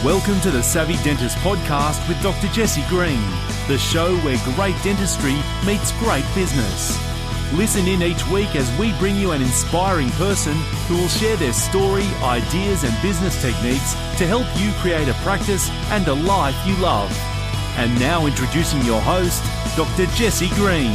Welcome to the Savvy Dentist podcast with Dr. Jesse Green, the show where great dentistry meets great business. Listen in each week as we bring you an inspiring person who will share their story, ideas and business techniques to help you create a practice and a life you love. And now introducing your host, Dr. Jesse Green.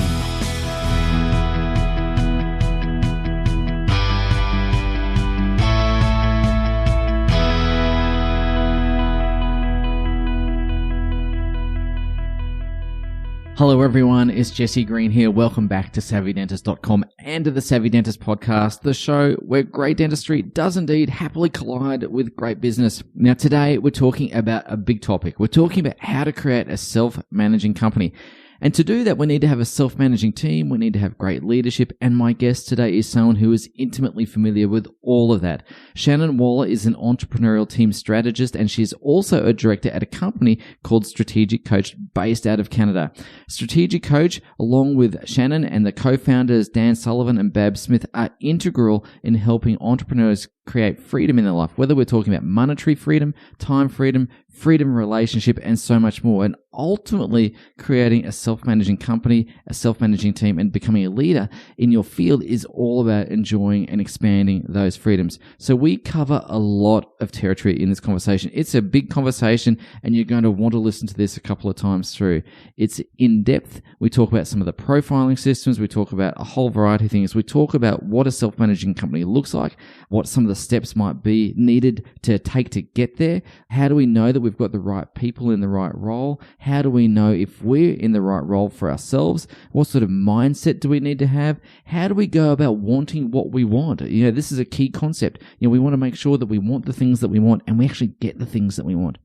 Hello everyone, it's Jesse Green here. Welcome back to SavvyDentist.com and to the Savvy Dentist podcast, the show where great dentistry does indeed happily collide with great business. Now today we're talking about a big topic. We're talking about how to create a self-managing company. And to do that, we need to have a self-managing team, we need to have great leadership, and my guest today is someone who is intimately familiar with all of that. Shannon Waller is an entrepreneurial team strategist, and she's also a director at a company called Strategic Coach based out of Canada. Strategic Coach, along with Shannon and the co-founders Dan Sullivan and Bab Smith, are integral in helping entrepreneurs create freedom in their life, whether we're talking about monetary freedom, time freedom, freedom relationship, and so much more. And ultimately, creating a self-managing company, a self-managing team, and becoming a leader in your field is all about enjoying and expanding those freedoms. So we cover a lot of territory in this conversation. It's a big conversation, and you're going to want to listen to this a couple of times through. It's in-depth. We talk about some of the profiling systems. We talk about a whole variety of things. We talk about what a self-managing company looks like, what some of the steps might be needed to take to get there. How do we know that we've got the right people in the right role? How do we know if we're in the right role for ourselves? What sort of mindset do we need to have? How do we go about wanting what we want? This is a key concept. We want to make sure that we want the things that we want and we actually get the things that we want.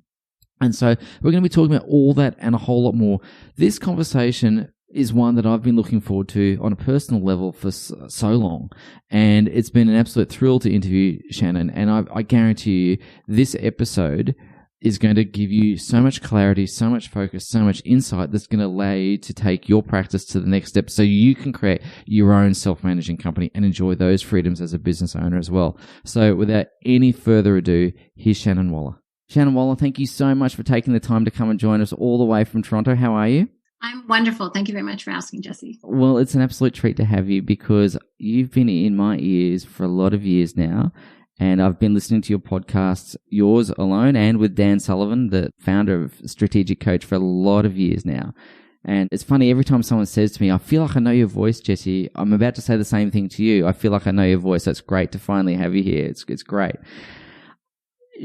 And so we're going to be talking about all that and a whole lot more. This conversation is one that I've been looking forward to on a personal level for so long. And it's been an absolute thrill to interview Shannon. And I guarantee you this episode is going to give you so much clarity, so much focus, so much insight that's going to allow you to take your practice to the next step so you can create your own self-managing company and enjoy those freedoms as a business owner as well. So without any further ado, here's Shannon Waller. Shannon Waller, thank you so much for taking the time to come and join us all the way from Toronto. How are you? I'm wonderful. Thank you very much for asking, Jesse. Well, it's an absolute treat to have you because you've been in my ears for a lot of years now, and I've been listening to your podcasts, yours alone and with Dan Sullivan, the founder of Strategic Coach, for a lot of years now. And it's funny, every time someone says to me, I feel like I know your voice, Jesse, I'm about to say the same thing to you. I feel like I know your voice. That's great to finally have you here. It's great.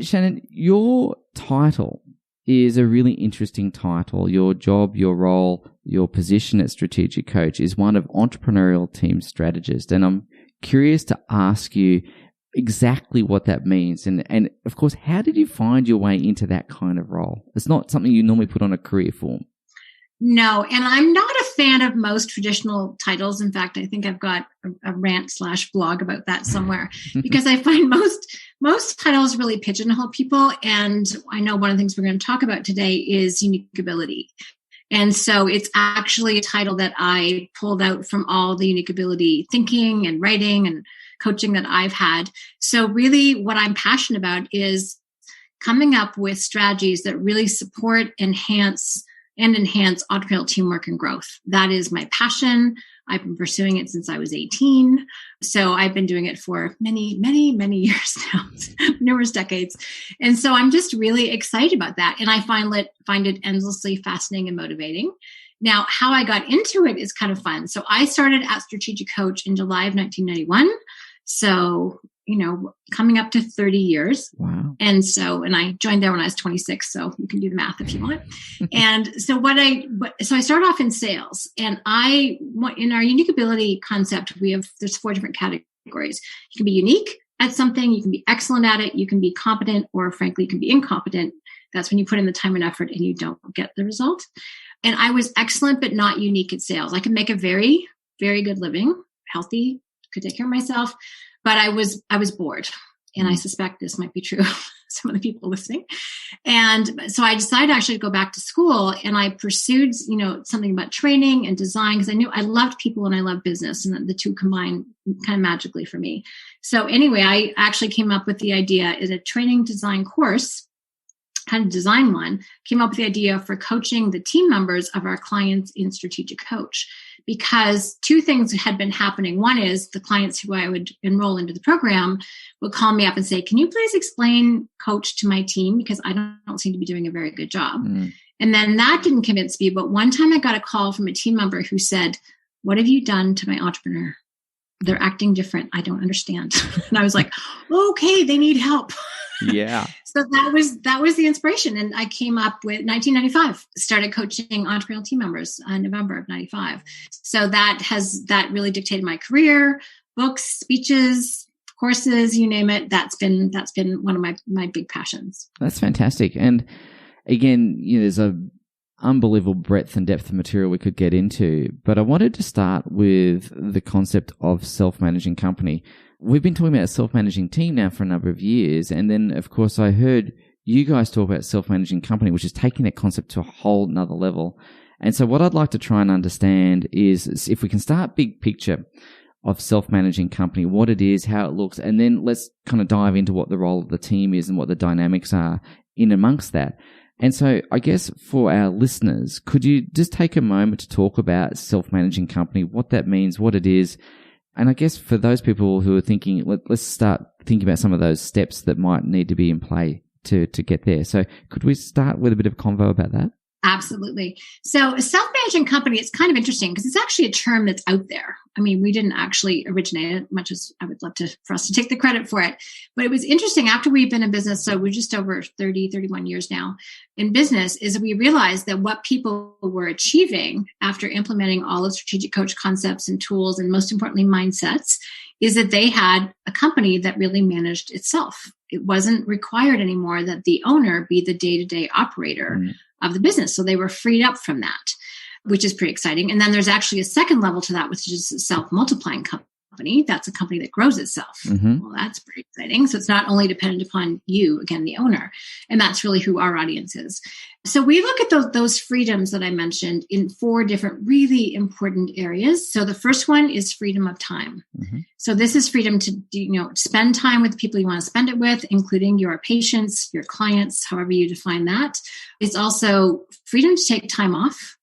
Shannon, your title is a really interesting title. Your job, your role, your position at Strategic Coach is one of Entrepreneurial Team Strategist. And I'm curious to ask you exactly what that means. And of course, how did you find your way into that kind of role? It's not something you normally put on a career form. No, and I'm not a fan of most traditional titles. In fact, I think I've got a rant/blog about that somewhere because I find most titles really pigeonhole people. And I know one of the things we're going to talk about today is unique ability. And so it's actually a title that I pulled out from all the unique ability thinking and writing and coaching that I've had. So really what I'm passionate about is coming up with strategies that really support, enhance entrepreneurial teamwork and growth. That is my passion. I've been pursuing it since I was 18. So I've been doing it for many, many, many years now, numerous decades. And so I'm just really excited about that. And I find it endlessly fascinating and motivating. Now, how I got into it is kind of fun. So I started at Strategic Coach in July of 1991. So, coming up to 30 years. Wow. And I joined there when I was 26. So you can do the math if you want. And so I started off in sales, and in our unique ability concept, there's 4 different categories. You can be unique at something, you can be excellent at it, you can be competent, or frankly, you can be incompetent. That's when you put in the time and effort and you don't get the result. And I was excellent, but not unique at sales. I could make a very, very good living, healthy, could take care of myself, but I was bored. And I suspect this might be true of some of the people listening. And so I decided actually to go back to school, and I pursued, something about training and design, because I knew I loved people and I loved business, and the two combined kind of magically for me. So anyway, I actually came up with the idea is a training design course. had to design one, came up with the idea for coaching the team members of our clients in Strategic Coach. Because two things had been happening. One is the clients who I would enroll into the program would call me up and say, can you please explain coach to my team? Because I don't seem to be doing a very good job. And then that didn't convince me. But one time I got a call from a team member who said, what have you done to my entrepreneur? They're acting different. I don't understand. And I was like, okay, they need help. Yeah. So that was the inspiration. And I came up with 1995, started coaching entrepreneurial team members in November of 95. So that really dictated my career, books, speeches, courses, you name it. That's been one of my big passions. That's fantastic. And again, there's a unbelievable breadth and depth of material we could get into, but I wanted to start with the concept of self-managing company. We've been talking about a self-managing team now for a number of years, and then of course I heard you guys talk about self-managing company, which is taking that concept to a whole nother level. And so what I'd like to try and understand is if we can start big picture of self-managing company, what it is, how it looks, and then let's kind of dive into what the role of the team is and what the dynamics are in amongst that. And so I guess for our listeners, could you just take a moment to talk about self-managing company, what that means, what it is? And I guess for those people who are thinking, let's start thinking about some of those steps that might need to be in play to get there. So could we start with a bit of convo about that? Absolutely. So a self-managing company, it's kind of interesting because it's actually a term that's out there. I mean, we didn't actually originate it, much as I would love for us to take the credit for it. But it was interesting after we've been in business, so we're just over 31 years now in business, is we realized that what people were achieving after implementing all of Strategic Coach concepts and tools, and most importantly, mindsets, is that they had a company that really managed itself. It wasn't required anymore that the owner be the day-to-day operator of the business. So they were freed up from that, which is pretty exciting. And then there's actually a second level to that, which is a self-multiplying company. That's a company that grows itself. Well, that's pretty exciting. So it's not only dependent upon you, again, the owner. And that's really who our audience is. So we look at those freedoms that I mentioned in 4 different really important areas. So the first one is freedom of time. So this is freedom to spend time with the people you want to spend it with, including your patients, your clients, however you define that. It's also freedom to take time off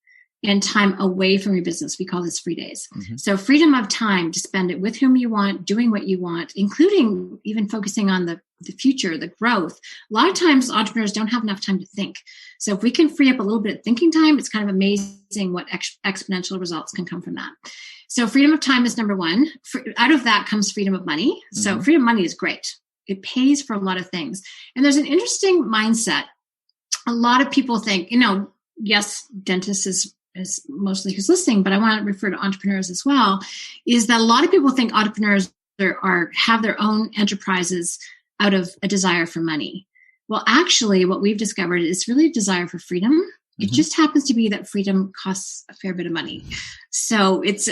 and time away from your business. We call this free days. So freedom of time to spend it with whom you want, doing what you want, including even focusing on the future, the growth. A lot of times entrepreneurs don't have enough time to think. So if we can free up a little bit of thinking time, it's kind of amazing what exponential results can come from that. So freedom of time is number one. Out of that comes freedom of money. So freedom of money is great. It pays for a lot of things. And there's an interesting mindset. A lot of people think, yes, dentists is mostly who's listening, but I want to refer to entrepreneurs as well, is that a lot of people think entrepreneurs have their own enterprises out of a desire for money. Well, actually, what we've discovered is really a desire for freedom. It just happens to be that freedom costs a fair bit of money. So it's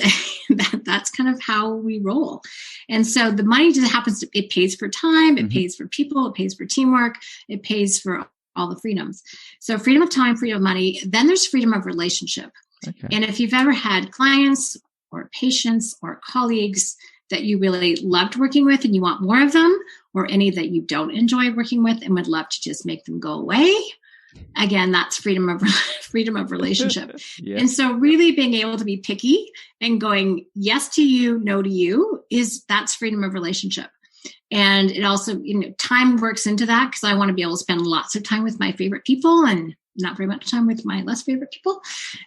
that's kind of how we roll. And so the money just it pays for time, it pays for people, it pays for teamwork, it pays for all the freedoms. So freedom of time, freedom of money. Then there's freedom of relationship. Okay. And if you've ever had clients or patients or colleagues that you really loved working with and you want more of them, or any that you don't enjoy working with and would love to just make them go away, again, that's freedom of relationship. Yes. And so really being able to be picky and going yes to you, no to you, that's freedom of relationship. And it also, time works into that because I want to be able to spend lots of time with my favorite people and not very much time with my less favorite people.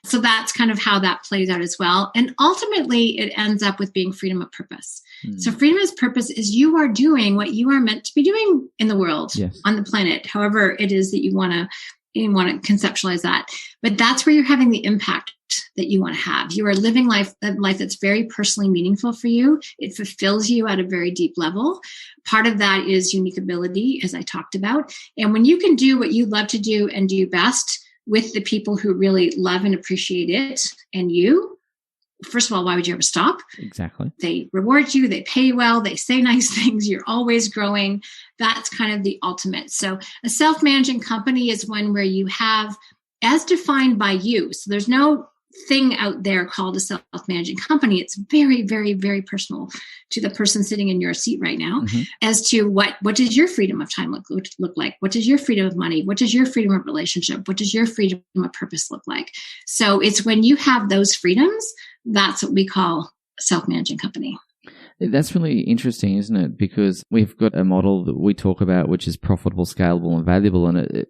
So that's kind of how that plays out as well. And ultimately, it ends up with being freedom of purpose. So freedom of purpose is you are doing what you are meant to be doing in the world, on the planet, however it is that you want to conceptualize that. But that's where you're having the impact that you want to have. You are living a life that's very personally meaningful for you. It fulfills you at a very deep level. Part of that is unique ability, as I talked about. And when you can do what you love to do and do best with the people who really love and appreciate it and you, first of all, why would you ever stop? Exactly. They reward you, they pay well, they say nice things, you're always growing. That's kind of the ultimate. So a self-managing company is one where you have, as defined by you, so there's no thing out there called a self-managing company. It's very, very, very personal to the person sitting in your seat right now as to what does your freedom of time look like? What does your freedom of money? What does your freedom of relationship? What does your freedom of purpose look like? So it's when you have those freedoms, that's what we call a self-managing company. That's really interesting, isn't it? Because we've got a model that we talk about, which is profitable, scalable, and valuable, and it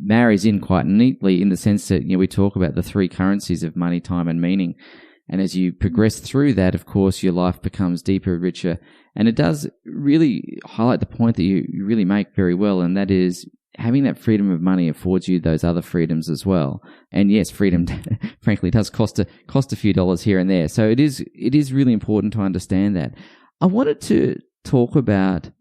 marries in quite neatly in the sense that, we talk about the three currencies of money, time, and meaning. And as you progress through that, of course, your life becomes deeper, richer. And it does really highlight the point that you really make very well, and that is having that freedom of money affords you those other freedoms as well. And yes, freedom, frankly, does cost a few dollars here and there. So it is really important to understand that. I wanted to talk about,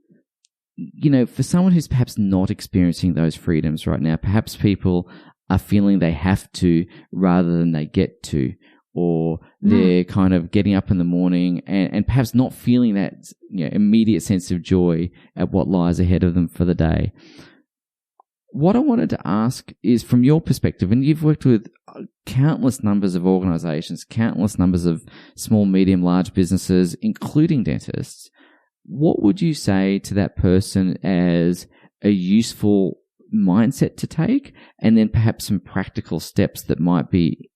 for someone who's perhaps not experiencing those freedoms right now, perhaps people are feeling they have to rather than they get to, or they're kind of getting up in the morning and perhaps not feeling that immediate sense of joy at what lies ahead of them for the day. What I wanted to ask is, from your perspective, and you've worked with countless numbers of organizations, countless numbers of small, medium, large businesses, including dentists, what would you say to that person as a useful mindset to take, and then perhaps some practical steps that might be,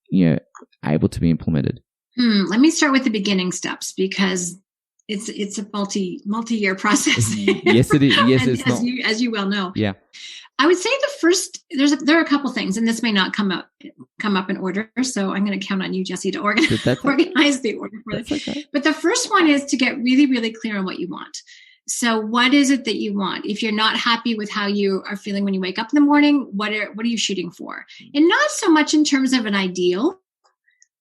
able to be implemented? Let me start with the beginning steps, because it's a multi-year process. Yes, it is. Yes, as you well know. Yeah. I would say the first, there are a couple things, and this may not come up in order. So I'm going to count on you, Jesse, to organize the order for this. Okay. But the first one is to get really, really clear on what you want. So what is it that you want? If you're not happy with how you are feeling when you wake up in the morning, what are you shooting for? And not so much in terms of an ideal,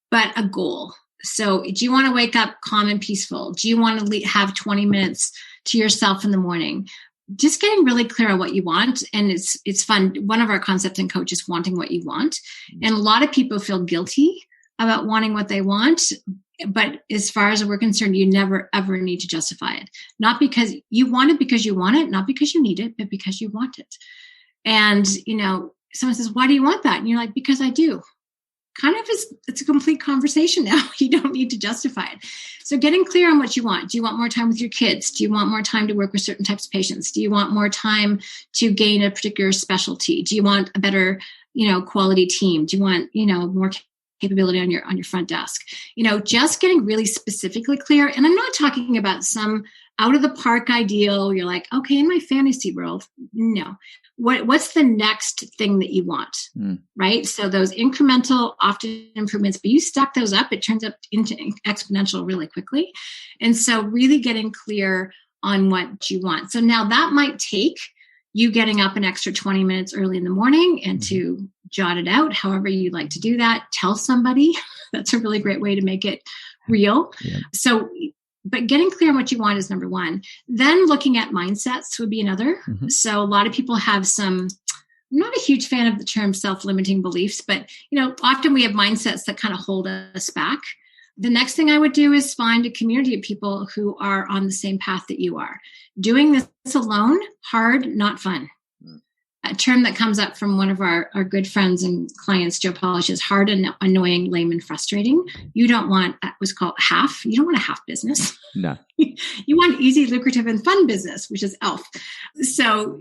but a goal. So do you want to wake up calm and peaceful? Do you want to have 20 minutes to yourself in the morning? Just getting really clear on what you want. And it's fun. One of our concepts in Coach is wanting what you want. And a lot of people feel guilty about wanting what they want. But as far as we're concerned, you never, ever need to justify it. Not because you want it because you want it, not because you need it, but because you want it. And, someone says, why do you want that? And you're like, because I do. Kind of it's a complete conversation now. You don't need to justify it. So getting clear on what you want. Do you want more time with your kids? Do you want more time to work with certain types of patients? Do you want more time to gain a particular specialty? Do you want a better, quality team? Do you want, more capability on your front desk? Just getting really specifically clear. And I'm not talking about some out of the park ideal. You're like, okay, in my fantasy world, no. What's the next thing that you want, right? So those incremental, often improvements, but you stack those up, it turns up into exponential really quickly. And so really getting clear on what you want. So now that might take you getting up an extra 20 minutes early in the morning and to jot it out, however you like to do that. Tell somebody. That's a really great way to make it real. Yeah. So, but getting clear on what you want is number one. Then looking at mindsets would be another. So a lot of people have I'm not a huge fan of the term self-limiting beliefs, but, often we have mindsets that kind of hold us back. The next thing I would do is find a community of people who are on the same path that you are. Doing this alone, hard, not fun. A term that comes up from one of our good friends and clients, Joe Polish, is hard, annoying, lame, and frustrating. You don't want what's called half. You don't want a half business. No. You want easy, lucrative, and fun business, which is ELF. So,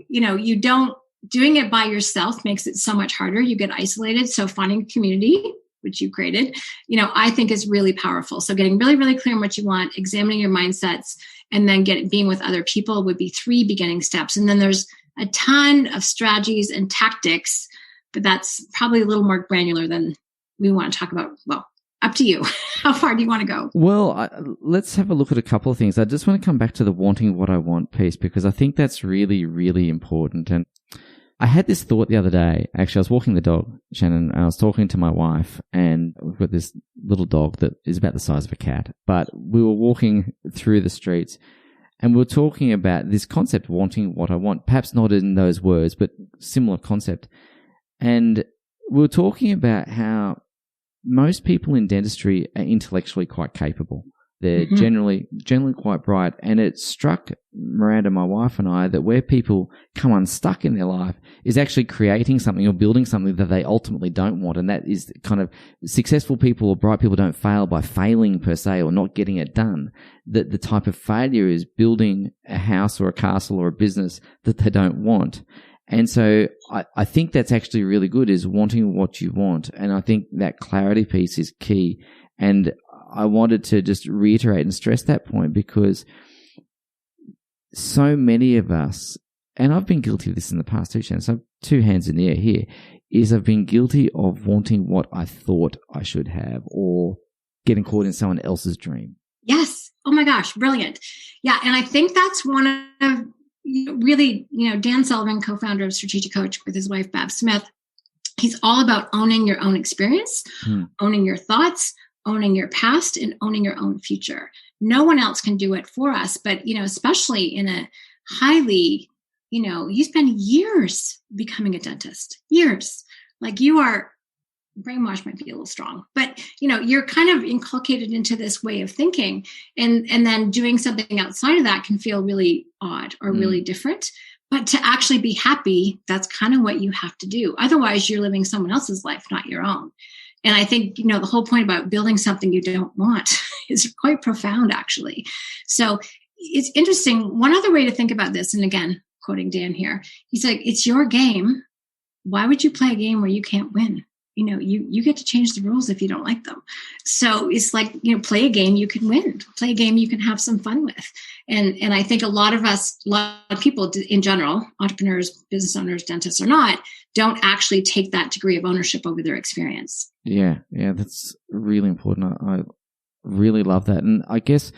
doing it by yourself makes it so much harder. You get isolated. So finding a community, which you created, I think is really powerful. So getting really, really clear on what you want, examining your mindsets, and then being with other people would be 3 beginning steps. And then there's a ton of strategies and tactics, but that's probably a little more granular than we want to talk about. Well, up to you. How far do you want to go? Well, let's have a look at a couple of things. I just want to come back to the wanting what I want piece, because I think that's really, really important. And I had this thought the other day. Actually, I was walking the dog, Shannon, and I was talking to my wife, and we've got this little dog that is about the size of a cat. But we were walking through the streets, and we were talking about this concept, wanting what I want, perhaps not in those words, but similar concept. And we were talking about how most people in dentistry are intellectually quite capable. They're generally quite bright. And it struck Miranda, my wife, and I that where people come unstuck in their life is actually creating something or building something that they ultimately don't want. And that is kind of successful people or bright people don't fail by failing per se or not getting it done. The type of failure is building a house or a castle or a business that they don't want. And so I think that's actually really good, is wanting what you want. And I think that clarity piece is key. And I wanted to just reiterate and stress that point, because so many of us, and I've been guilty of this in the past too, Shannon, so 2 hands in the air here, is I've been guilty of wanting what I thought I should have or getting caught in someone else's dream. Yes. Oh my gosh. Brilliant. Yeah. And I think that's one of really, Dan Sullivan, co-founder of Strategic Coach with his wife, Bab Smith, he's all about owning your own experience, owning your thoughts, owning your past, and owning your own future. No one else can do it for us, but, especially in a highly, you spend years becoming a dentist, years. Like you are, brainwash might be a little strong, but, you're kind of inculcated into this way of thinking, and then doing something outside of that can feel really odd or really different. But to actually be happy, that's kind of what you have to do. Otherwise, you're living someone else's life, not your own. And I think, the whole point about building something you don't want is quite profound, actually. So it's interesting. One other way to think about this, and again, quoting Dan here, he's like, it's your game. Why would you play a game where you can't win? You get to change the rules if you don't like them. So it's like, play a game you can win, play a game you can have some fun with. And I think a lot of people in general, entrepreneurs, business owners, dentists or not, don't actually take that degree of ownership over their experience. Yeah, that's really important. I really love that. And I guess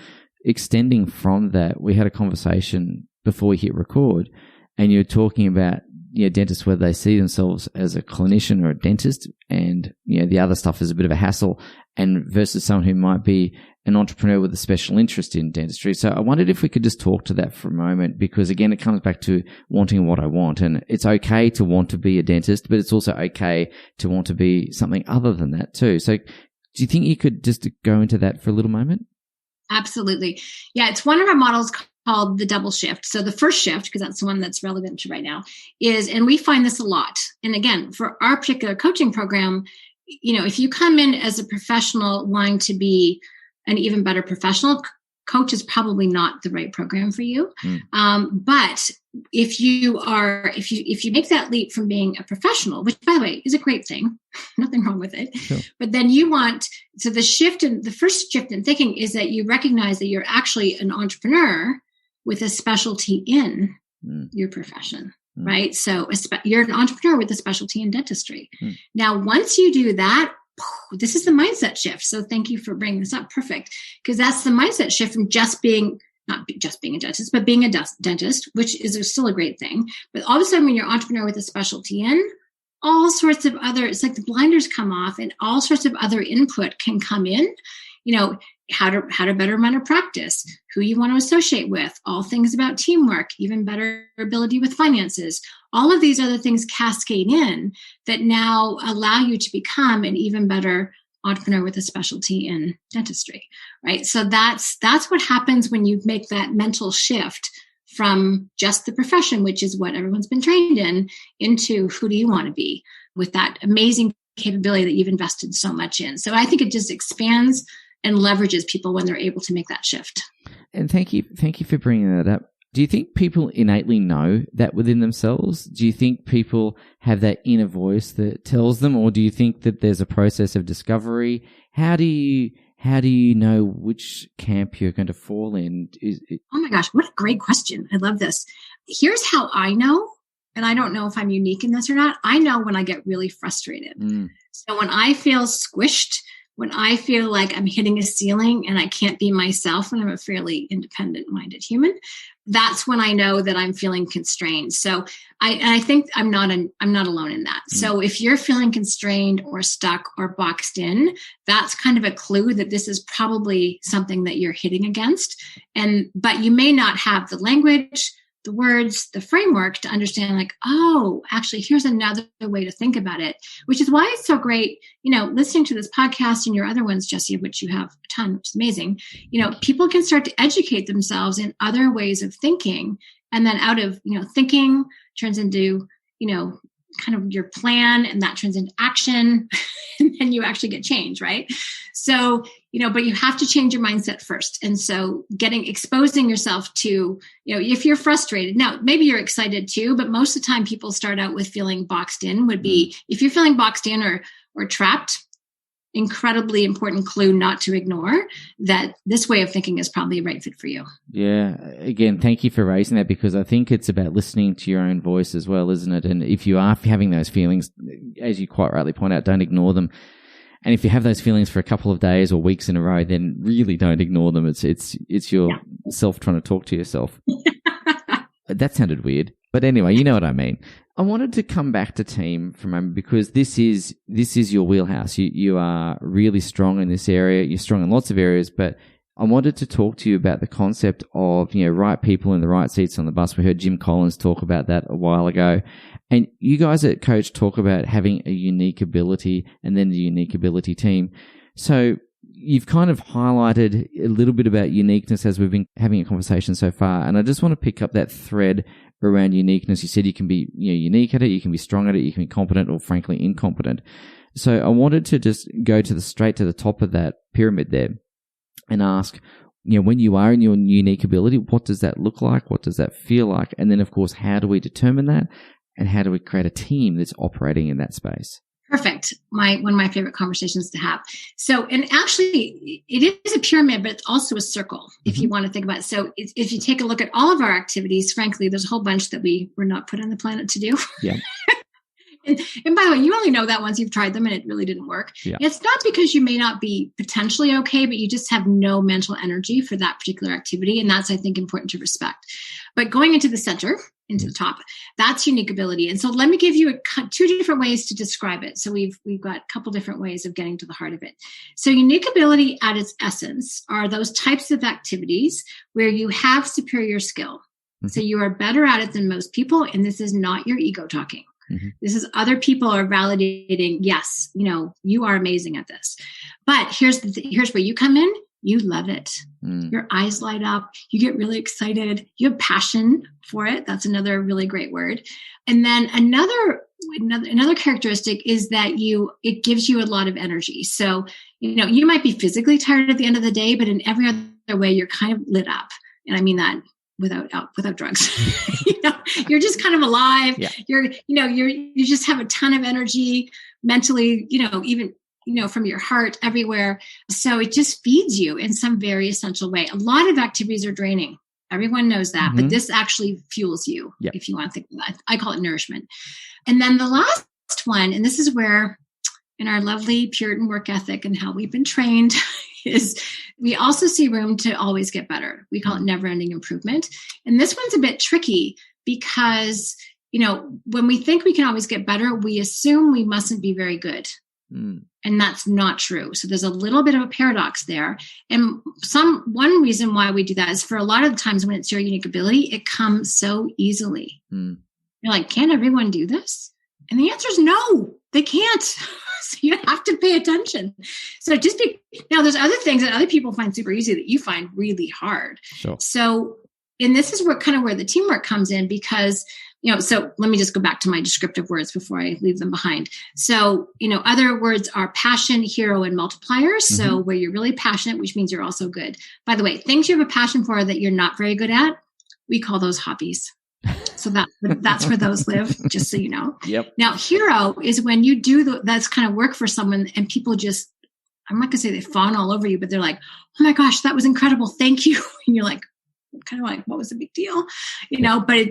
extending from that, we had a conversation before we hit record, and you're talking about dentists where they see themselves as a clinician or a dentist, and the other stuff is a bit of a hassle, and versus someone who might be an entrepreneur with a special interest in dentistry. So I wondered if we could just talk to that for a moment, because again, it comes back to wanting what I want, and it's okay to want to be a dentist, but it's also okay to want to be something other than that too. So do you think you could just go into that for a little moment? Absolutely. Yeah, it's one of our models called the double shift. So the first shift, because that's the one that's relevant to right now, is, and we find this a lot. And again, for our particular coaching program, if you come in as a professional wanting to be an even better professional, coach is probably not the right program for you. But if you make that leap from being a professional, which by the way is a great thing, nothing wrong with it. Sure. But then the first shift in thinking is that you recognize that you're actually an entrepreneur with a specialty in your profession, right? So you're an entrepreneur with a specialty in dentistry. Now, once you do that, this is the mindset shift. So thank you for bringing this up. Perfect. Because that's the mindset shift from not just being a dentist, but being a dentist, which is still a great thing. But all of a sudden, when you're an entrepreneur with a specialty in, all sorts of other, it's like the blinders come off and all sorts of other input can come in, how to better run a practice, who you want to associate with, all things about teamwork, even better ability with finances. All of these other things cascade in that now allow you to become an even better entrepreneur with a specialty in dentistry, right? So that's what happens when you make that mental shift from just the profession, which is what everyone's been trained in, into who do you want to be with that amazing capability that you've invested so much in. So I think it just expands and leverages people when they're able to make that shift. And thank you for bringing that up. Do you think people innately know that within themselves? Do you think people have that inner voice that tells them, or do you think that there's a process of discovery? How do you know which camp you're going to fall in? Oh my gosh, what a great question. I love this. Here's how I know, and I don't know if I'm unique in this or not. I know when I get really frustrated. So when I feel squished, when I feel like I'm hitting a ceiling and I can't be myself, and I'm a fairly independent-minded human, that's when I know that I'm feeling constrained. So I think I'm not alone in that. So if you're feeling constrained or stuck or boxed in, that's kind of a clue that this is probably something that you're hitting against. But you may not have the language, the words, the framework to understand like, oh, actually, here's another way to think about it, which is why it's so great, listening to this podcast and your other ones, Jesse, of which you have a ton, which is amazing. People can start to educate themselves in other ways of thinking. And then out of, thinking turns into, kind of your plan, and that turns into action, and then you actually get change, right? So, but you have to change your mindset first. And so exposing yourself to, if you're frustrated, now maybe you're excited too, but most of the time people start out with feeling boxed in would be, if you're feeling boxed in or trapped, incredibly important clue not to ignore that this way of thinking is probably a right fit for you. Yeah. Again, thank you for raising that, because I think it's about listening to your own voice as well, isn't it? And if you are having those feelings, as you quite rightly point out, don't ignore them. And if you have those feelings for a couple of days or weeks in a row, then really don't ignore them. It's your self trying to talk to yourself. That sounded weird. But anyway, you know what I mean. I wanted to come back to team for a moment, because this is your wheelhouse. You are really strong in this area. You're strong in lots of areas, but I wanted to talk to you about the concept of, right people in the right seats on the bus. We heard Jim Collins talk about that a while ago. And you guys at Coach talk about having a unique ability and then the unique ability team. So you've kind of highlighted a little bit about uniqueness as we've been having a conversation so far. And I just want to pick up that thread around uniqueness. You said you can be unique at it, you can be strong at it, you can be competent or frankly incompetent. So I wanted to just go straight to the top of that pyramid there and ask, when you are in your unique ability, what does that look like? What does that feel like? And then, of course, how do we determine that? And how do we create a team that's operating in that space? Perfect. One of my favorite conversations to have. So, and actually it is a pyramid, but it's also a circle if you want to think about it. So if you take a look at all of our activities, frankly, there's a whole bunch that we were not put on the planet to do. Yeah. And by the way, you only know that once you've tried them and it really didn't work. Yeah. It's not because you may not be potentially okay, but you just have no mental energy for that particular activity. And that's, I think, important to respect. But going into the center, into the top, that's unique ability. And so let me give you two different ways to describe it. So we've got a couple different ways of getting to the heart of it. So unique ability at its essence are those types of activities where you have superior skill. Mm-hmm. So you are better at it than most people. And this is not your ego talking. Mm-hmm. This is other people are validating, yes, you are amazing at this. But here's where you come in. You love it. Your eyes light up. You get really excited. You have passion for it. That's another really great word. And then another characteristic is that it gives you a lot of energy. So, you might be physically tired at the end of the day, but in every other way, you're kind of lit up. And I mean that without drugs. You're just kind of alive. Yeah. You just have a ton of energy mentally, even from your heart everywhere. So it just feeds you in some very essential way. A lot of activities are draining. Everyone knows that, but this actually fuels you, if you want to think of that. I call it nourishment. And then the last one, and this is where in our lovely Puritan work ethic and how we've been trained is we also see room to always get better. We call it never-ending improvement. And this one's a bit tricky because, when we think we can always get better, we assume we mustn't be very good. And that's not true. So there's a little bit of a paradox there. And one reason why we do that is for a lot of the times when it's your unique ability, it comes so easily. You're like, can't everyone do this? And the answer is no, they can't. So you have to pay attention. So now there's other things that other people find super easy that you find really hard. Sure. So, and this is where the teamwork comes in because so let me just go back to my descriptive words before I leave them behind. So, other words are passion, hero, and multipliers. Mm-hmm. So where you're really passionate, which means you're also good. By the way, things you have a passion for that you're not very good at, we call those hobbies. So that's where those live, just so you know. Yep. Now, hero is when you do that's kind of work for someone and people just, I'm not going to say they fawn all over you, but they're like, oh my gosh, that was incredible. Thank you. And you're like, kind of like, what was the big deal? But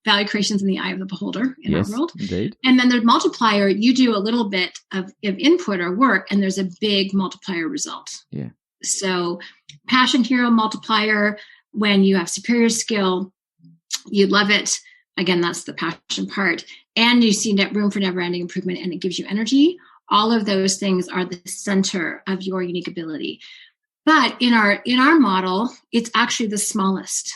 value creation's in the eye of the beholder in our world. Indeed. And then the multiplier, you do a little bit of input or work, and there's a big multiplier result. Yeah. So passion, hero, multiplier, when you have superior skill, you love it. Again, that's the passion part. And you see room for never-ending improvement, and it gives you energy. All of those things are the center of your unique ability. But in our model, it's actually the smallest.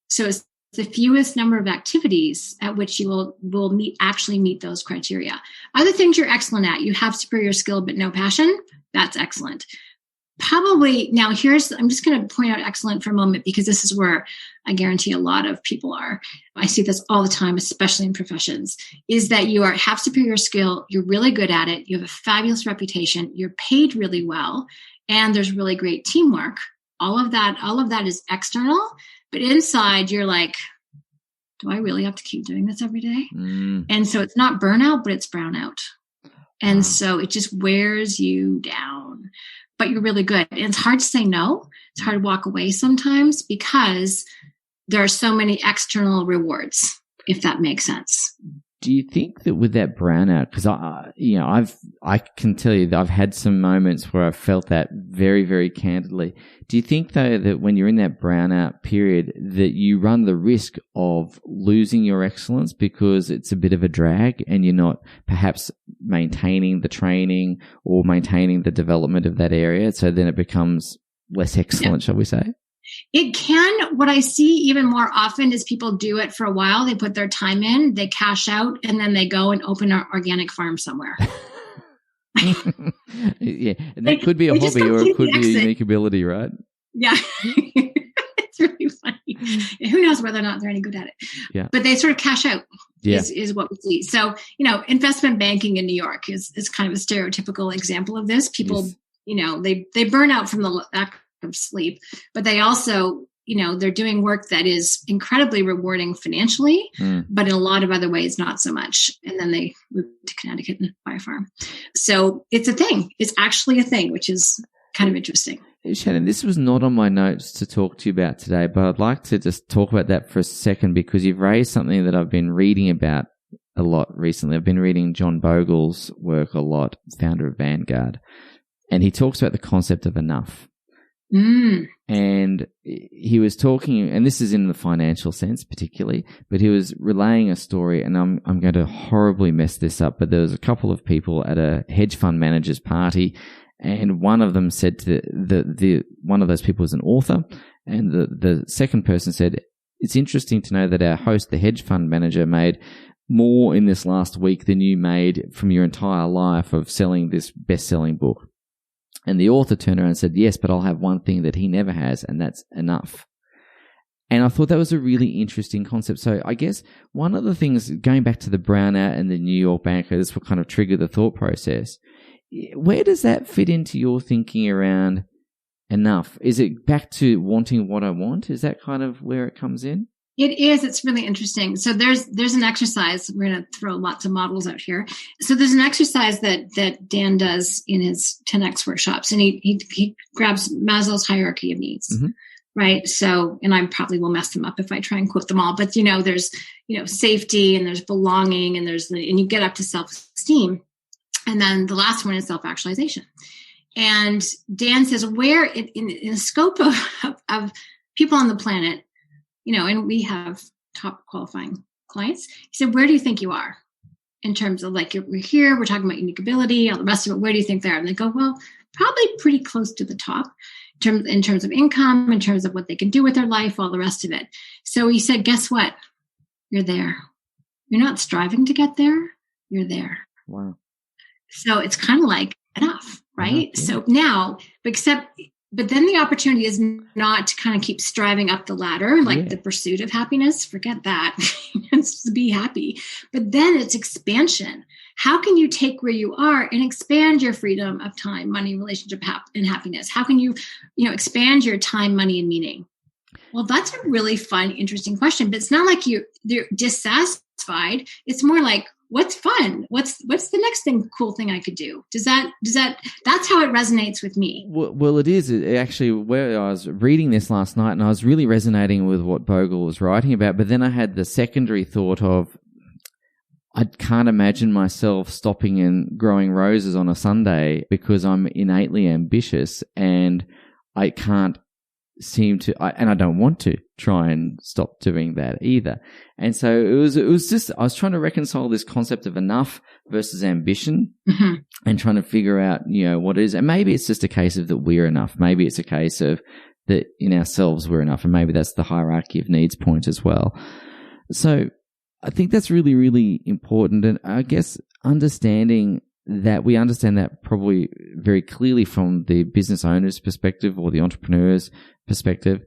So it's the fewest number of activities at which you will meet those criteria. Other things you're excellent at. You have superior skill but no passion. That's excellent. Probably now I'm just going to point out excellent for a moment, because this is where I guarantee a lot of people are. I see this all the time, especially in professions, is that you have superior skill. You're really good at it. You have a fabulous reputation. You're paid really well, and there's really great teamwork. All of that is external, but inside you're like, do I really have to keep doing this every day? And so it's not burnout, but it's brownout. And so it just wears you down. But you're really good. And it's hard to say no. It's hard to walk away sometimes because there are so many external rewards, if that makes sense. Do you think that with that brownout, because I can tell you that I've had some moments where I've felt that very, very candidly. Do you think though that when you're in that brownout period that you run the risk of losing your excellence because it's a bit of a drag and you're not perhaps maintaining the training or maintaining the development of that area, so then it becomes less excellent, shall we say? It can. What I see even more often is people do it for a while. They put their time in, they cash out, and then they go and open an organic farm somewhere. Yeah, and that could be a hobby or it could be a unique ability, right? Yeah. It's really funny. Who knows whether or not they're any good at it. Yeah. But they sort of cash out is what we see. So, investment banking in New York is kind of a stereotypical example of this. People, they burn out from the lack of sleep, but they also, they're doing work that is incredibly rewarding financially, but in a lot of other ways, not so much. And then they move to Connecticut and buy a farm. So it's a thing. It's actually a thing, which is kind of interesting. Shannon, this was not on my notes to talk to you about today, but I'd like to just talk about that for a second because you've raised something that I've been reading about a lot recently. I've been reading John Bogle's work a lot, founder of Vanguard, and he talks about the concept of enough. And he was talking, and this is in the financial sense particularly, but he was relaying a story, and I'm going to horribly mess this up, but there was a couple of people at a hedge fund manager's party, and one of them said to one of those people was an author, and the second person said, it's interesting to know that our host, the hedge fund manager, made more in this last week than you made from your entire life of selling this best-selling book. And the author turned around and said, yes, but I'll have one thing that he never has, and that's enough. And I thought that was a really interesting concept. So I guess one of the things, going back to the brownout and the New York banker, this will kind of trigger the thought process. Where does that fit into your thinking around enough? Is it back to wanting what I want? Is that kind of where it comes in? It is. It's really interesting. So there's an exercise. We're going to throw lots of models out here. So there's an exercise that Dan does in his 10X workshops, and he grabs Maslow's hierarchy of needs, right? So, and I probably will mess them up if I try and quote them all, but there's safety, and there's belonging, and and you get up to self-esteem, and then the last one is self-actualization. And Dan says, where in the scope of people on the planet, and we have top qualifying clients. He said, where do you think you are in terms of we're here, we're talking about unique ability, all the rest of it. Where do you think they are? And they go, well, probably pretty close to the top in terms of income, in terms of what they can do with their life, all the rest of it. So he said, guess what? You're there. You're not striving to get there. You're there. Wow. So it's kind of like enough, right? Yeah. So now, but then the opportunity is not to kind of keep striving up the ladder, the pursuit of happiness. Forget that. It's to be happy. But then it's expansion. How can you take where you are and expand your freedom of time, money, relationship, and happiness? How can you, expand your time, money, and meaning? Well, that's a really fun, interesting question. But it's not like they're dissatisfied. It's more like, what's fun? What's the next cool thing I could do? That's how it resonates with me. Well, it is. Actually, where I was reading this last night, and I was really resonating with what Bogle was writing about, but then I had the secondary thought of, I can't imagine myself stopping and growing roses on a Sunday because I'm innately ambitious, and I can't seem to, and I don't want to try and stop doing that either. And so it was just, I was trying to reconcile this concept of enough versus ambition, and trying to figure out, what it is. And maybe it's just a case of that we're enough. Maybe it's a case of that in ourselves we're enough. And maybe that's the hierarchy of needs point as well. So I think that's really, really important. And I guess understanding that, we understand that probably very clearly from the business owner's perspective or the entrepreneur's perspective.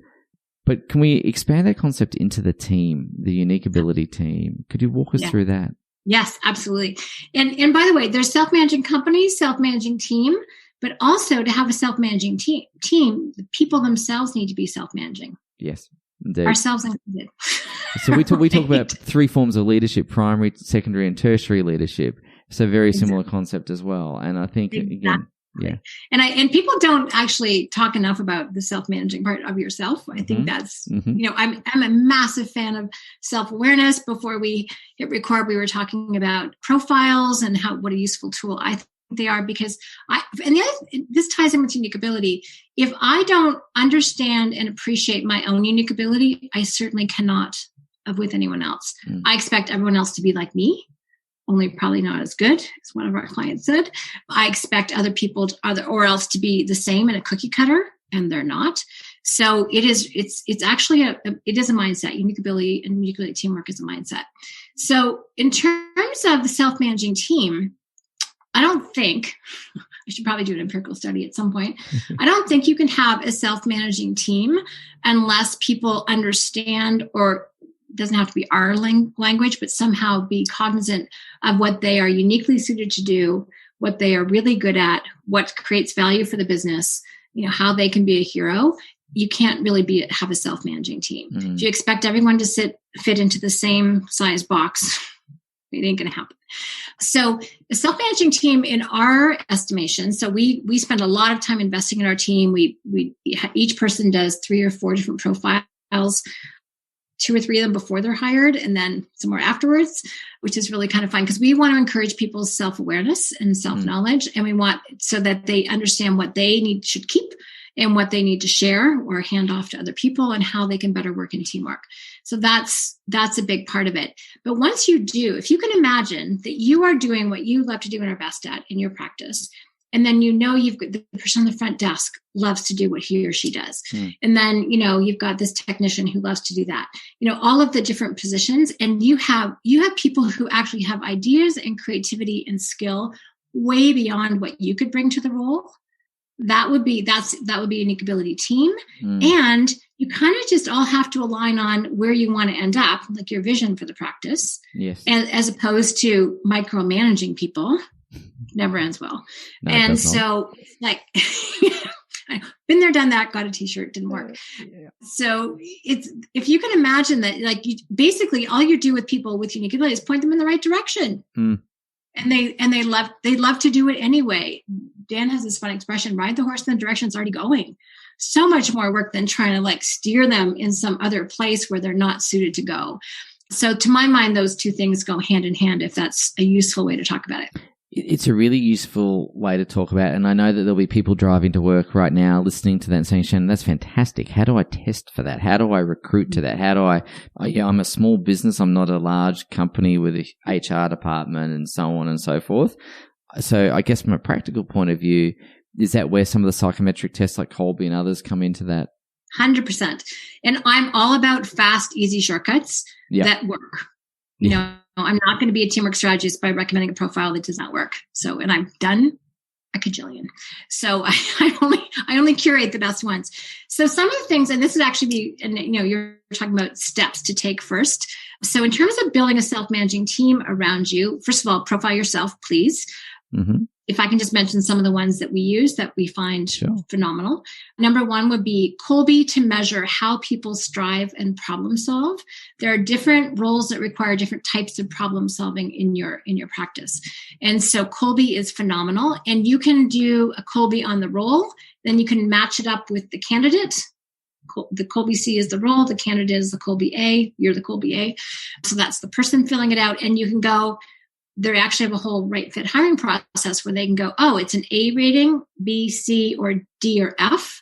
But can we expand that concept into the team, the unique ability team? Could you walk us through that? Yes, absolutely. And by the way, there's self-managing companies, self-managing team, but also to have a self-managing team, the people themselves need to be self-managing. Yes, indeed. Ourselves included. So we talk about 3 forms of leadership: primary, secondary, and tertiary leadership. So very similar concept as well. And I think, again, yeah. And people don't actually talk enough about the self-managing part of yourself. I think that's, I'm a massive fan of self-awareness. Before we hit record, we were talking about profiles and what a useful tool I think they are, because this ties in with unique ability. If I don't understand and appreciate my own unique ability, I certainly cannot with anyone else. I expect everyone else to be like me, only probably not as good, as one of our clients said. I expect other people or else to be the same in a cookie cutter, and they're not. So it's actually it is a mindset. Unique ability and unique ability teamwork is a mindset. So in terms of the self-managing team, I don't think, I should probably do an empirical study at some point. I don't think you can have a self-managing team unless people understand, or doesn't have to be our language, but somehow be cognizant of what they are uniquely suited to do, what they are really good at, what creates value for the business, how they can be a hero. You can't really have a self-managing team. If you expect everyone to fit into the same size box, it ain't going to happen. So a self-managing team, in our estimation, so we spend a lot of time investing in our team. Each person does 3 or 4 different profiles, 2 or 3 of them before they're hired, and then some more afterwards, which is really kind of fun because we want to encourage people's self-awareness and self-knowledge. And we want so that they understand what they should keep and what they need to share or hand off to other people, and how they can better work in teamwork. So that's a big part of it. But once you do, if you can imagine that you are doing what you love to do and are best at in your practice, and then you've got the person on the front desk loves to do what he or she does. And then, you've got this technician who loves to do that. All of the different positions, and you have people who actually have ideas and creativity and skill way beyond what you could bring to the role. That would be a unique ability team. And you kind of just all have to align on where you want to end up, like your vision for the practice. Yes. And as opposed to micromanaging people. Never ends well. No, and so like been there, done that, got a t-shirt, didn't work. Yeah. So if you can imagine that, like, basically all you do with people with unique ability is point them in the right direction. And they love to do it anyway. Dan has this fun expression, ride the horse in the direction it's already going. So much more work than trying to like steer them in some other place where they're not suited to go. So to my mind, those two things go hand in hand, if that's a useful way to talk about it. It's a really useful way to talk about it. And I know that there'll be people driving to work right now listening to that and saying, Shannon, that's fantastic. How do I test for that? How do I recruit to that? How do I'm a small business. I'm not a large company with a HR department and so on and so forth. So I guess from a practical point of view, is that where some of the psychometric tests like Kolbe and others come into that? 100%. And I'm all about fast, easy shortcuts that work. I'm not going to be a teamwork strategist by recommending a profile that does not work. So, and I've done a cajillion. So I only curate the best ones. So some of the things, and this would actually be, and you're talking about steps to take first. So in terms of building a self-managing team around you, first of all, profile yourself, please. If I can just mention some of the ones that we use that we find phenomenal. Number 1 would be Kolbe to measure how people strive and problem solve. There are different roles that require different types of problem solving in your practice. And so Kolbe is phenomenal. And you can do a Kolbe on the role. Then you can match it up with the candidate. The Kolbe C is the role. The candidate is the Kolbe A. You're the Kolbe A. So that's the person filling it out. And you can go, they actually have a whole right fit hiring process where they can go, oh, it's an A rating, B, C, or D, or F.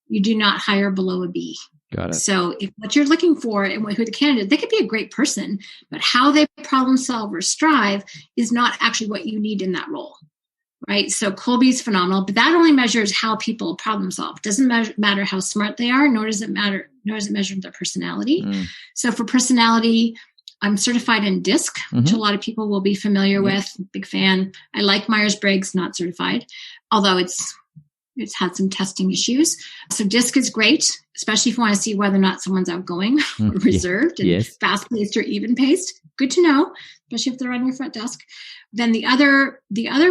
You do not hire below a B. Got it. So if what you're looking for and who the candidate, they could be a great person, but how they problem solve or strive is not actually what you need in that role. right? So Kolbe's phenomenal, but that only measures how people problem solve. Doesn't matter how smart they are, nor does it measure their personality. So for personality, I'm certified in DISC, which a lot of people will be familiar with. Big fan. I like Myers-Briggs, not certified, although it's had some testing issues. So DISC is great, especially if you want to see whether or not someone's outgoing or reserved and fast-paced or even-paced. Good to know, especially if they're on your front desk. Then the other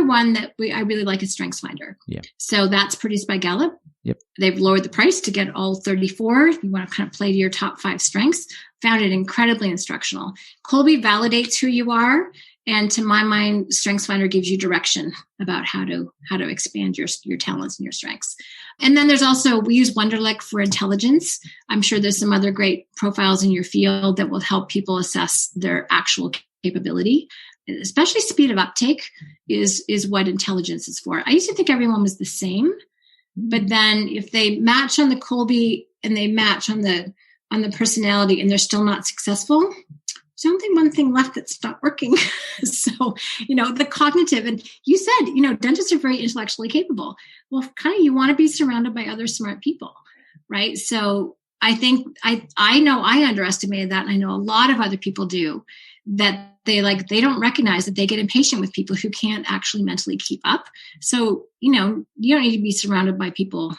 one that I really like is StrengthsFinder. Yeah. So that's produced by Gallup. Yep. They've lowered the price to get all 34. You want to kind of play to your top 5 strengths. Found it incredibly instructional. Kolbe validates who you are. And to my mind, StrengthsFinder gives you direction about how to expand your talents and your strengths. And then we use Wonderlic for intelligence. I'm sure there's some other great profiles in your field that will help people assess their actual capability. Especially speed of uptake is what intelligence is for. I used to think everyone was the same, but then if they match on the Kolbe and they match on the personality and they're still not successful, there's only one thing left that's not working. So, the cognitive, and you said, dentists are very intellectually capable. Well, kind of you want to be surrounded by other smart people, right? So I think I know I underestimated that, and I know a lot of other people do, that they don't recognize that they get impatient with people who can't actually mentally keep up. So, you don't need to be surrounded by people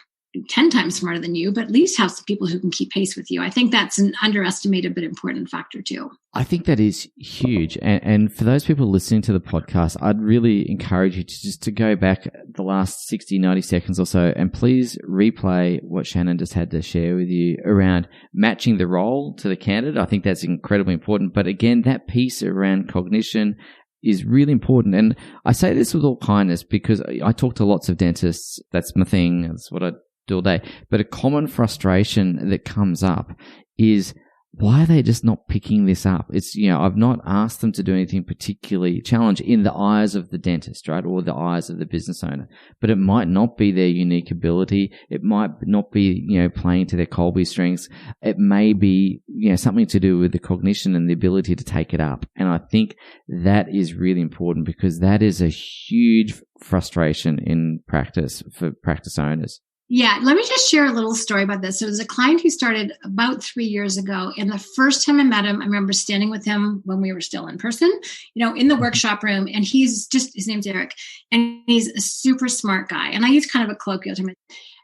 10 times smarter than you, but at least have some people who can keep pace with you. I think that's an underestimated but important factor too. I think that is huge. And for those people listening to the podcast, I'd really encourage you to go back the last 60, 90 seconds or so, and please replay what Shannon just had to share with you around matching the role to the candidate. I think that's incredibly important. But again, that piece around cognition is really important. And I say this with all kindness because I talk to lots of dentists. That's my thing. That's what I do all day. But a common frustration that comes up is, why are they just not picking this up? It's, I've not asked them to do anything particularly challenging in the eyes of the dentist, right? Or the eyes of the business owner. But it might not be their unique ability. It might not be, playing to their Kolbe strengths. It may be, something to do with the cognition and the ability to take it up. And I think that is really important because that is a huge frustration in practice for practice owners. Yeah, let me just share a little story about this. So there's a client who started about 3 years ago. And the first time I met him, I remember standing with him when we were still in person, in the workshop room. And his name's Eric, and he's a super smart guy. And I use kind of a colloquial term.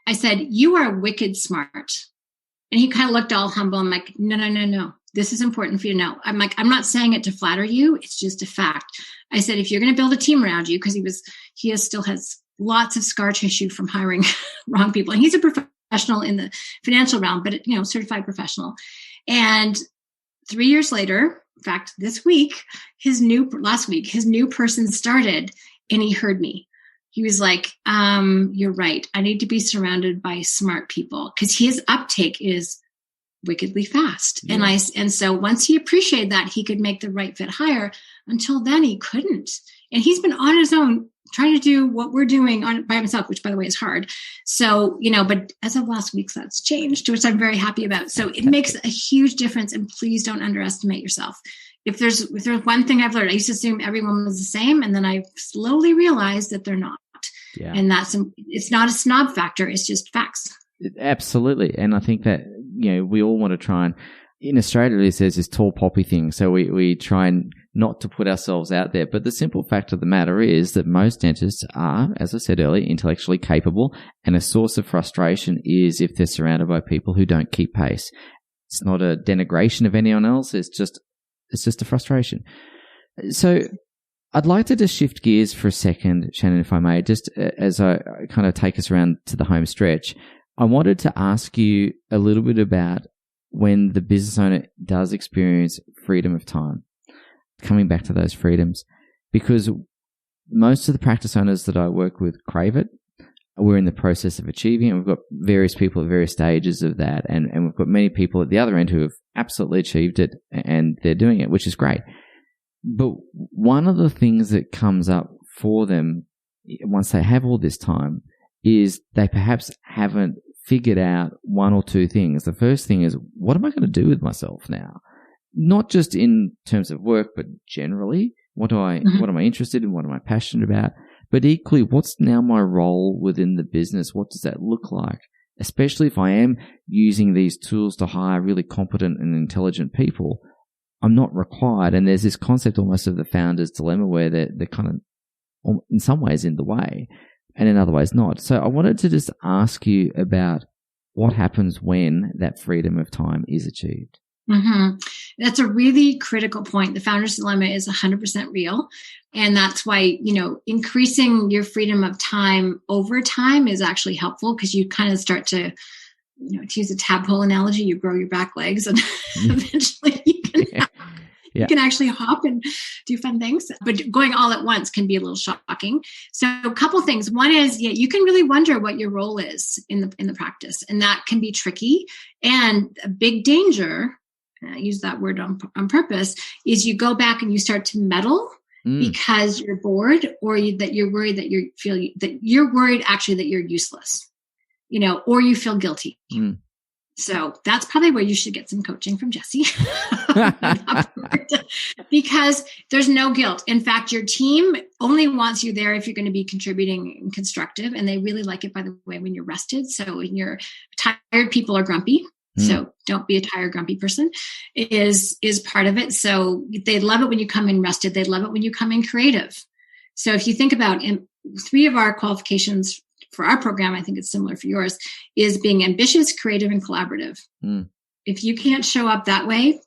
I said, "You are wicked smart." And he kind of looked all humble. I'm like, no. This is important for you to know. I'm like, I'm not saying it to flatter you. It's just a fact. I said, if you're going to build a team around you, because he still has lots of scar tissue from hiring wrong people. And he's a professional in the financial realm, but, certified professional. And 3 years later, in fact, last week, his new person started and he heard me. He was like, you're right. I need to be surrounded by smart people because his uptake is wickedly fast. Yeah. And so once he appreciated that, he could make the right fit hire. Until then, he couldn't. And he's been on his own trying to do what we're doing by himself, which, by the way, is hard. So, but as of last week, that's changed, which I'm very happy about. So it makes a huge difference. And please don't underestimate yourself. If there's one thing I've learned, I used to assume everyone was the same. And then I slowly realized that they're not. Yeah. And it's not a snob factor. It's just facts. Absolutely. And I think that, we all want to try and, in Australia, there's this tall poppy thing. So we try and not to put ourselves out there. But the simple fact of the matter is that most dentists are, as I said earlier, intellectually capable. And a source of frustration is if they're surrounded by people who don't keep pace. It's not a denigration of anyone else. It's just a frustration. So I'd like to just shift gears for a second, Shannon, if I may, just as I kind of take us around to the home stretch. I wanted to ask you a little bit about when the business owner does experience freedom of time, coming back to those freedoms, because most of the practice owners that I work with crave it. We're in the process of achieving it. We've got various people at various stages of that, and we've got many people at the other end who have absolutely achieved it, and they're doing it, which is great. But one of the things that comes up for them once they have all this time is they perhaps haven't figured out one or two things. The first thing is, what am I going to do with myself now? Not just in terms of work, but generally, what am I interested in? What am I passionate about? But equally, what's now my role within the business? What does that look like? Especially if I am using these tools to hire really competent and intelligent people, I'm not required. And there's this concept almost of the founder's dilemma where they're kind of, in some ways, in the way, and in other ways not. So I wanted to just ask you about what happens when that freedom of time is achieved. Mm-hmm. That's a really critical point. The founder's dilemma is 100% real. And that's why, increasing your freedom of time over time is actually helpful, because you kind of start to use a tadpole analogy, you grow your back legs and eventually you can actually hop and do fun things. But going all at once can be a little shocking. So a couple things. One is, you can really wonder what your role is in the practice, and that can be tricky. And a big danger, and I use that word on purpose, is you go back and you start to meddle because you're bored, or that you're worried that you're worried actually that you're useless, or you feel guilty. So that's probably where you should get some coaching from Jesse. Because there's no guilt. In fact, your team only wants you there if you're going to be contributing and constructive. And they really like it, by the way, when you're rested. So when you're tired, people are grumpy. So don't be a tired, grumpy person is part of it. So they love it when you come in rested. They love it when you come in creative. So if you think about 3 of our qualifications for our program, I think it's similar for yours, is being ambitious, creative, and collaborative. If you can't show up that way,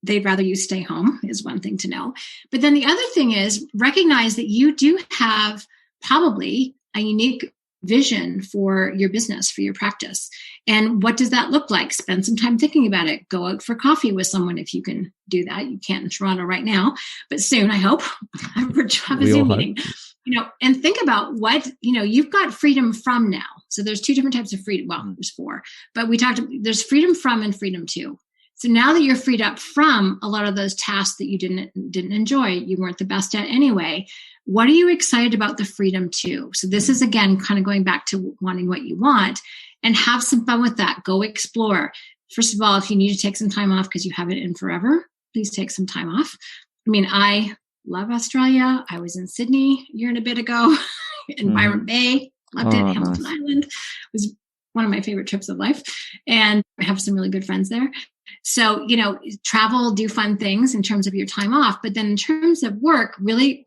they'd rather you stay home, is one thing to know. But then the other thing is recognize that you do have probably a unique vision for your business, for your practice. And what does that look like? Spend some time thinking about it. Go out for coffee with someone if you can do that. You can't in Toronto right now, but soon, I hope. Have a Zoom meeting. And think about what, you've got freedom from now. So there's 2 different types of freedom. Well, there's 4, but there's freedom from and freedom to. So now that you're freed up from a lot of those tasks that you didn't enjoy, you weren't the best at anyway, what are you excited about the freedom to? So this is, again, kind of going back to wanting what you want, and have some fun with that. Go explore. First of all, if you need to take some time off because you haven't in forever, please take some time off. I love Australia. I was in Sydney a year and a bit ago, in Byron Bay. Loved it. Hamilton Island was one of my favorite trips of life. And I have some really good friends there. So, travel, do fun things in terms of your time off. But then in terms of work, really,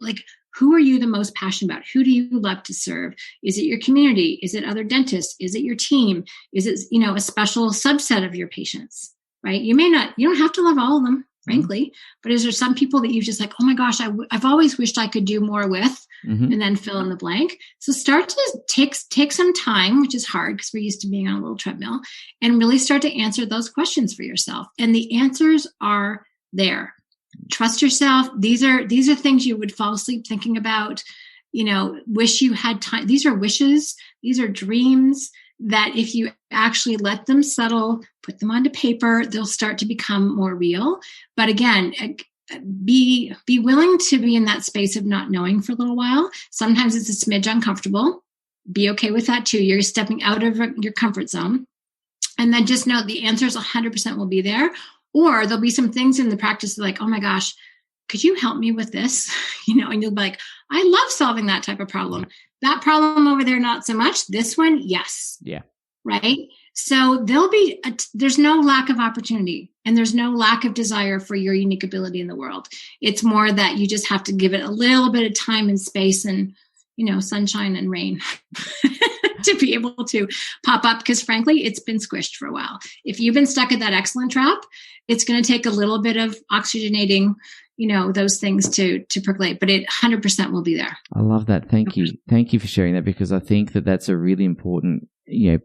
who are you the most passionate about? Who do you love to serve? Is it your community? Is it other dentists? Is it your team? Is it, a special subset of your patients, right? You don't have to love all of them, frankly, but is there some people that you just like, oh my gosh, I've always wished I could do more with, and then fill in the blank. So start to take some time, which is hard because we're used to being on a little treadmill, and really start to answer those questions for yourself. And the answers are there. Trust yourself. These are things you would fall asleep thinking about, wish you had time. These are wishes. These are dreams that if you actually let them settle, put them onto paper, they'll start to become more real. But again, be willing to be in that space of not knowing for a little while. Sometimes it's a smidge uncomfortable. Be okay with that too. You're stepping out of your comfort zone. And then just know the answers 100% will be there. Or there'll be some things in the practice like, oh my gosh, could you help me with this? And you'll be like, I love solving that type of problem. That problem over there, not so much. This one, yes. Yeah. Right. So there's no lack of opportunity, and there's no lack of desire for your unique ability in the world. It's more that you just have to give it a little bit of time and space and, sunshine and rain to be able to pop up. Because frankly, it's been squished for a while. If you've been stuck at that excellent trap, it's going to take a little bit of oxygenating, those things to percolate, but it 100% will be there. I love that. Thank you. Thank you for sharing that, because I think that that's a really important,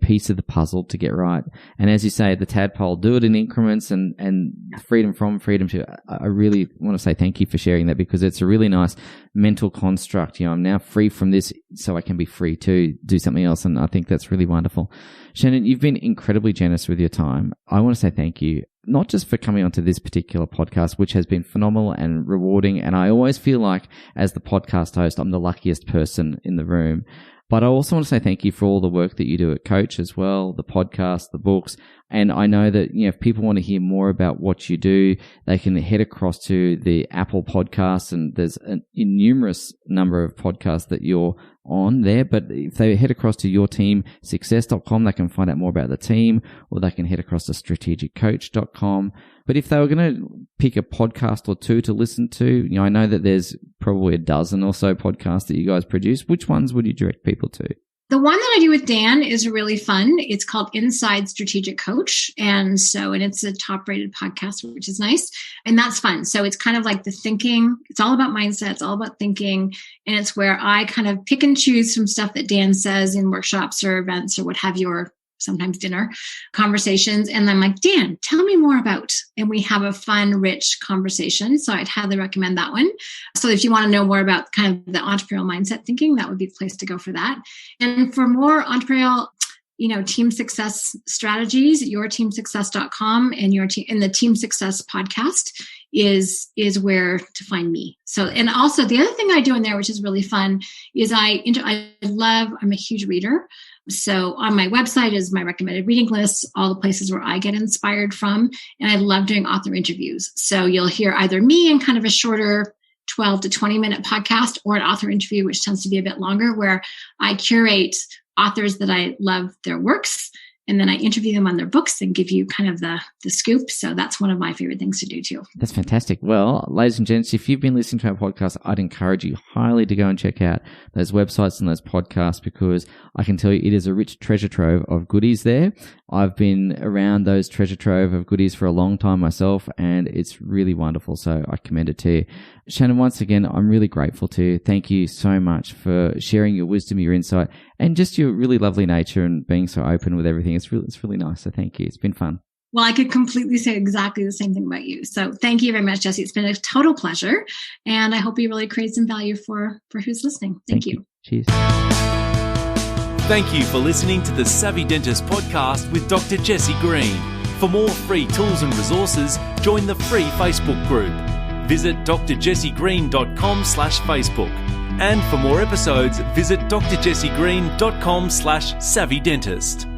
piece of the puzzle to get right. And as you say, the tadpole, do it in increments, and freedom from, freedom to. I really want to say thank you for sharing that, because it's a really nice mental construct. I'm now free from this so I can be free to do something else. And I think that's really wonderful. Shannon, you've been incredibly generous with your time. I want to say thank you, not just for coming onto this particular podcast, which has been phenomenal and rewarding. And I always feel like, as the podcast host, I'm the luckiest person in the room. But I also want to say thank you for all the work that you do at Coach as well, the podcast, the books. And I know that, if people want to hear more about what you do, they can head across to the Apple podcast, and there's a numerous number of podcasts that you're on there. But if they head across to yourteamsuccess.com, they can find out more about the team, or they can head across to strategiccoach.com. But if they were going to pick a podcast or two to listen to, I know that there's probably a dozen or so podcasts that you guys produce. Which ones would you direct people to? The one that I do with Dan is really fun. It's called Inside Strategic Coach. And it's a top rated podcast, which is nice. And that's fun. So it's kind of like the thinking. It's all about mindset. It's all about thinking. And it's where I kind of pick and choose some stuff that Dan says in workshops or events or what have you, or sometimes dinner conversations. And I'm like, Dan, tell me more about, and we have a fun, rich conversation. So I'd highly recommend that one. So if you want to know more about kind of the entrepreneurial mindset thinking, that would be the place to go for that. And for more entrepreneurial, team success strategies, yourteamsuccess.com and the Team Success podcast is where to find me. So, and also the other thing I do in there, which is really fun, is I'm a huge reader. So on my website is my recommended reading list, all the places where I get inspired from. And I love doing author interviews. So you'll hear either me in kind of a shorter 12 to 20 minute podcast, or an author interview, which tends to be a bit longer, where I curate authors that I love their works. And then I interview them on their books and give you kind of the scoop. So that's one of my favorite things to do too. That's fantastic. Well, ladies and gents, if you've been listening to our podcast, I'd encourage you highly to go and check out those websites and those podcasts, because I can tell you it is a rich treasure trove of goodies there. I've been around those treasure trove of goodies for a long time myself, and it's really wonderful. So I commend it to you. Shannon, once again, I'm really grateful to you. Thank you so much for sharing your wisdom, your insight, and just your really lovely nature and being so open with everything. It's really nice. So thank you. It's been fun. Well, I could completely say exactly the same thing about you. So thank you very much, Jesse. It's been a total pleasure. And I hope you really create some value for who's listening. Thank you. Cheers. Thank you for listening to the Savvy Dentist podcast with Dr. Jesse Green. For more free tools and resources, join the free Facebook group. Visit drjessegreen.com/Facebook. And for more episodes, visit drjessegreen.com/savvydentist.